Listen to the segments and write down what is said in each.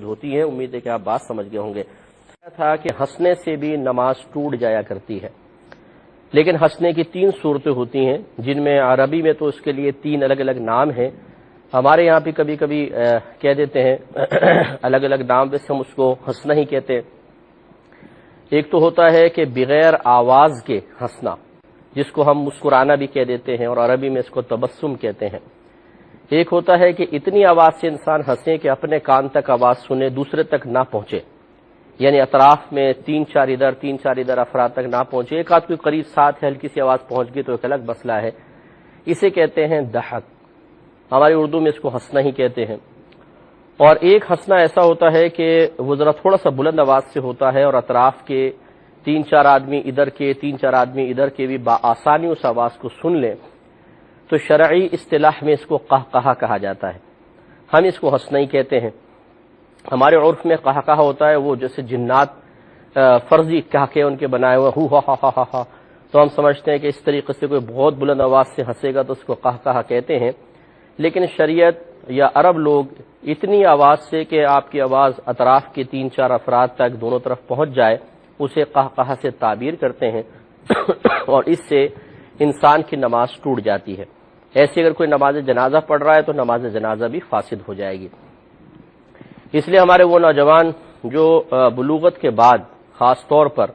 موجود ہوتی ہیں۔ امید ہے کہ آپ بات سمجھ گئے ہوں گے۔ تھا کہ ہنسنے سے بھی نماز ٹوٹ جایا کرتی ہے، لیکن ہنسنے کی 3 صورتیں ہوتی ہیں، جن میں عربی میں تو اس کے لیے 3 الگ الگ نام ہیں۔ ہمارے یہاں بھی کبھی کبھی کہہ دیتے ہیں الگ الگ نام، ویسے ہم اس کو ہنسنا ہی کہتے ہیں۔ ایک تو ہوتا ہے کہ بغیر آواز کے ہنسنا، جس کو ہم مسکرانا بھی کہہ دیتے ہیں، اور عربی میں اس کو تبسم کہتے ہیں۔ ایک ہوتا ہے کہ اتنی آواز سے انسان ہنسے کہ اپنے کان تک آواز سنے، دوسرے تک نہ پہنچے، یعنی اطراف میں 3-4 ادھر 3-4 ادھر افراد تک نہ پہنچے، ایک آدھ کوئی قریب ساتھ ہے، ہلکی سی آواز پہنچ گئی تو ایک الگ مسئلہ ہے۔ اسے کہتے ہیں دہک، ہماری اردو میں اس کو ہنسنا ہی کہتے ہیں۔ اور ایک ہنسنا ایسا ہوتا ہے کہ وہ ذرا تھوڑا سا بلند آواز سے ہوتا ہے، اور اطراف کے 3-4 آدمی ادھر کے 3-4 آدمی ادھر کے بھی بآسانی اس آواز کو سن لیں، تو شرعی اصطلاح میں اس کو قہقہہ کہا جاتا ہے۔ ہم اس کو ہنسنا ہی کہتے ہیں۔ ہمارے عرف میں قہقہہ ہوتا ہے وہ جیسے جنات فرضی قہقہے ان کے بنائے ہوئے ہو ہا ہا ہا ہا، تو ہم سمجھتے ہیں کہ اس طریقے سے کوئی بہت بلند آواز سے ہنسے گا تو اس کو قہقہہ کہتے ہیں۔ لیکن شریعت یا عرب لوگ اتنی آواز سے کہ آپ کی آواز اطراف کے 3-4 افراد تک دونوں طرف پہنچ جائے، اسے قہقہہ سے تعبیر کرتے ہیں، اور اس سے انسان کی نماز ٹوٹ جاتی ہے۔ ایسے اگر کوئی نماز جنازہ پڑھ رہا ہے تو نماز جنازہ بھی فاسد ہو جائے گی۔ اس لیے ہمارے وہ نوجوان جو بلوغت کے بعد خاص طور پر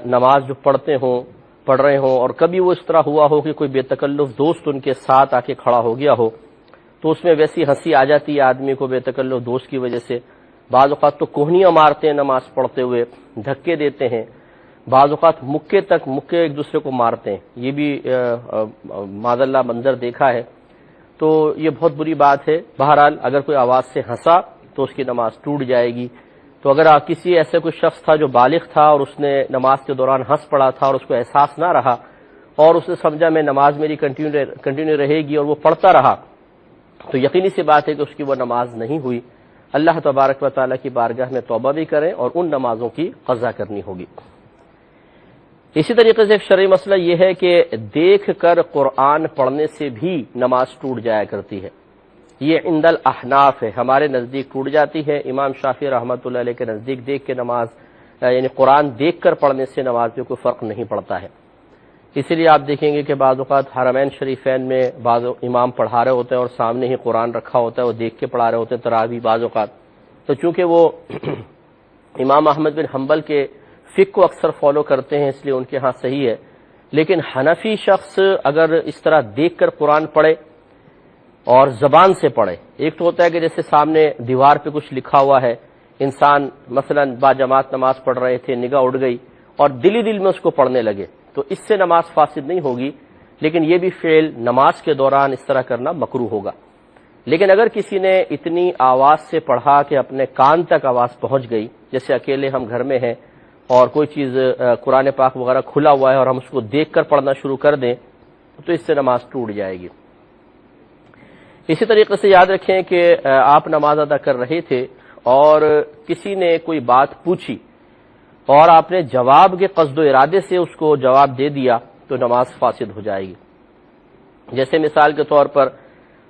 نماز جو پڑھ رہے ہوں، اور کبھی وہ اس طرح ہوا ہو کہ کوئی بے تکلف دوست ان کے ساتھ آ کے کھڑا ہو گیا ہو، تو اس میں ویسی ہنسی آ جاتی ہے آدمی کو بے تکلف دوست کی وجہ سے۔ بعض اوقات تو کوہنیاں مارتے ہیں نماز پڑھتے ہوئے، دھکے دیتے ہیں، بعض اوقات مکے ایک دوسرے کو مارتے ہیں، یہ بھی معاذ اللہ منظر دیکھا ہے، تو یہ بہت بری بات ہے۔ بہرحال اگر کوئی آواز سے ہنسا تو اس کی نماز ٹوٹ جائے گی۔ تو اگر کسی ایسے کوئی شخص تھا جو بالغ تھا اور اس نے نماز کے دوران ہنس پڑا تھا اور اس کو احساس نہ رہا، اور اس نے سمجھا میں نماز میری کنٹینیو رہے گی، اور وہ پڑھتا رہا، تو یقینی سی بات ہے کہ اس کی وہ نماز نہیں ہوئی۔ اللہ تبارک و تعالیٰ کی بارگاہ میں توبہ بھی کریں اور ان نمازوں کی قضا کرنی ہوگی۔ اسی طریقے سے ایک شرعی مسئلہ یہ ہے کہ دیکھ کر قرآن پڑھنے سے بھی نماز ٹوٹ جایا کرتی ہے۔ یہ عند الاحناف ہے، ہمارے نزدیک ٹوٹ جاتی ہے۔ امام شافعی رحمۃ اللہ علیہ کے نزدیک دیکھ کے نماز یعنی قرآن دیکھ کر پڑھنے سے نماز میں کوئی فرق نہیں پڑتا ہے۔ اسی لیے آپ دیکھیں گے کہ بعض اوقات حرمین شریفین میں بعض امام پڑھا رہے ہوتے ہیں اور سامنے ہی قرآن رکھا ہوتا ہے، وہ دیکھ کے پڑھا رہے ہوتے ہیں تراویح بعض اوقات، تو چونکہ وہ امام احمد بن حنبل کے فقہ کو اکثر فالو کرتے ہیں اس لیے ان کے ہاں صحیح ہے۔ لیکن حنفی شخص اگر اس طرح دیکھ کر قرآن پڑھے اور زبان سے پڑھے، ایک تو ہوتا ہے کہ جیسے سامنے دیوار پہ کچھ لکھا ہوا ہے، انسان مثلا با جماعت نماز پڑھ رہے تھے، نگاہ اڑ گئی اور دل میں اس کو پڑھنے لگے، تو اس سے نماز فاسد نہیں ہوگی، لیکن یہ بھی فعل نماز کے دوران اس طرح کرنا مکروہ ہوگا۔ لیکن اگر کسی نے اتنی آواز سے پڑھا کہ اپنے کان تک آواز پہنچ گئی، جیسے اکیلے ہم گھر میں ہیں اور کوئی چیز قرآن پاک وغیرہ کھلا ہوا ہے اور ہم اس کو دیکھ کر پڑھنا شروع کر دیں، تو اس سے نماز ٹوٹ جائے گی۔ اسی طریقے سے یاد رکھیں کہ آپ نماز ادا کر رہے تھے اور کسی نے کوئی بات پوچھی اور آپ نے جواب کے قصد و ارادے سے اس کو جواب دے دیا تو نماز فاسد ہو جائے گی۔ جیسے مثال کے طور پر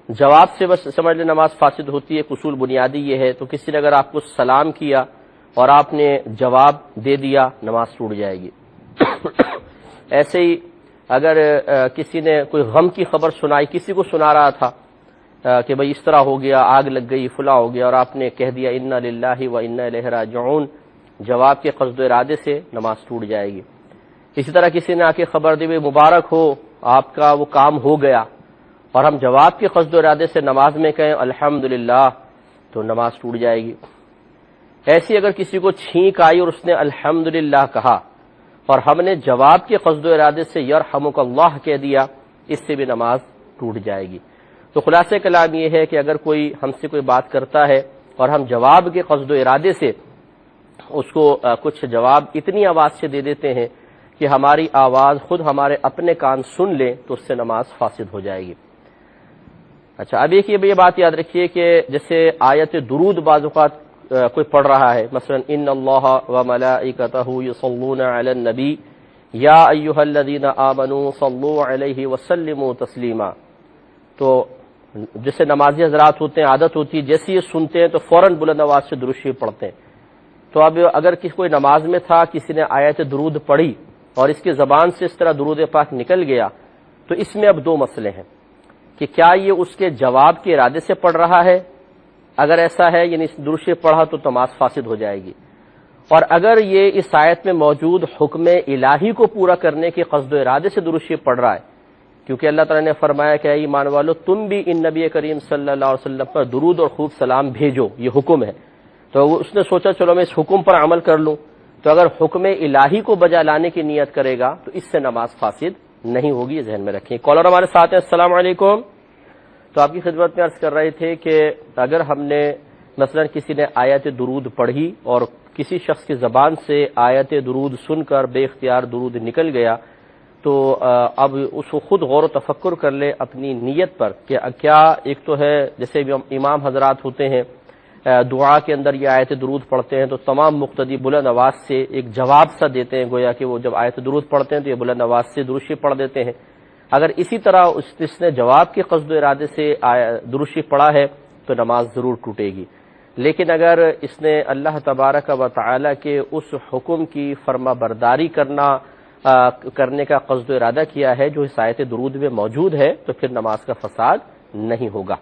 جواب سے بس سمجھ لیں نماز فاسد ہوتی ہے، اصول بنیادی یہ ہے، تو کسی نے اگر آپ کو سلام کیا اور آپ نے جواب دے دیا نماز ٹوٹ جائے گی۔ ایسے ہی اگر کسی نے کوئی غم کی خبر سنائی، کسی کو سنا رہا تھا کہ بھئی اس طرح ہو گیا، آگ لگ گئی، فلاں ہو گیا، اور آپ نے کہہ دیا انا للہ و انا الیہ راجعون جواب کے قصد و ارادے سے، نماز ٹوٹ جائے گی۔ اسی طرح کسی نے آ کے خبر دی مبارک ہو آپ کا وہ کام ہو گیا، اور ہم جواب کے قصد و ارادے سے نماز میں کہیں الحمدللہ، تو نماز ٹوٹ جائے گی۔ ایسی اگر کسی کو چھینک آئی اور اس نے الحمدللہ کہا اور ہم نے جواب کے قصد و ارادے سے یرحمک اللہ کہہ دیا، اس سے بھی نماز ٹوٹ جائے گی۔ تو خلاصہ کلام یہ ہے کہ اگر کوئی ہم سے کوئی بات کرتا ہے اور ہم جواب کے قصد و ارادے سے اس کو کچھ جواب اتنی آواز سے دے دیتے ہیں کہ ہماری آواز خود ہمارے اپنے کان سن لیں، تو اس سے نماز فاسد ہو جائے گی۔ اچھا، اب ایک یہ بات یاد رکھیے کہ جیسے آیت درود بعض اوقات کوئی پڑھ رہا ہے، مثلا ان اللہ و ملائکتہ یصلون علی النبی یا ایھا الذین آمنوا صلوا علیہ وسلموا تسلیما، تو جیسے نمازی حضرات ہوتے ہیں عادت ہوتی ہے جیسے یہ سنتے ہیں تو فوراً بلند آواز سے درود شریف پڑھتے ہیں. تو اب اگر کوئی نماز میں تھا کسی نے آیت درود پڑھی اور اس کی زبان سے اس طرح درود پاک نکل گیا تو اس میں اب دو مسئلے ہیں کہ کیا یہ اس کے جواب کے ارادے سے پڑھ رہا ہے. اگر ایسا ہے یعنی درود شریف پڑھا تو نماز فاسد ہو جائے گی. اور اگر یہ اس آیت میں موجود حکم الہی کو پورا کرنے کے قصد و ارادے سے درود شریف پڑھ رہا ہے کیونکہ اللہ تعالیٰ نے فرمایا کہ اے ایمان والو تم بھی ان نبی کریم صلی اللہ علیہ وسلم پر درود اور خوب سلام بھیجو، یہ حکم ہے. تو اس نے سوچا چلو میں اس حکم پر عمل کر لوں. تو اگر حکم الہی کو بجا لانے کی نیت کرے گا تو اس سے نماز فاسد نہیں ہوگی، یہ ذہن میں رکھیں. کالر ہمارے ساتھ ہیں. السلام علیکم. تو آپ کی خدمت میں عرض کر رہے تھے کہ اگر ہم نے مثلا کسی نے آیت درود پڑھی اور کسی شخص کی زبان سے آیت درود سن کر بے اختیار درود نکل گیا تو اب اس کو خود غور و تفکر کر لے اپنی نیت پر کہ کیا ایک تو ہے جیسے امام حضرات ہوتے ہیں دعا کے اندر یہ آیت درود پڑھتے ہیں تو تمام مقتدی بلند آواز سے ایک جواب سا دیتے ہیں، گویا کہ وہ جب آیت درود پڑھتے ہیں تو یہ بلند آواز سے درود شریف پڑھ دیتے ہیں. اگر اسی طرح اس نے جواب کے قصد و ارادے سے درود شریف پڑھا ہے تو نماز ضرور ٹوٹے گی. لیکن اگر اس نے اللہ تبارک و تعالی کے اس حکم کی فرما برداری کرنے کا قصد و ارادہ کیا ہے جو اس آیت درود میں موجود ہے تو پھر نماز کا فساد نہیں ہوگا.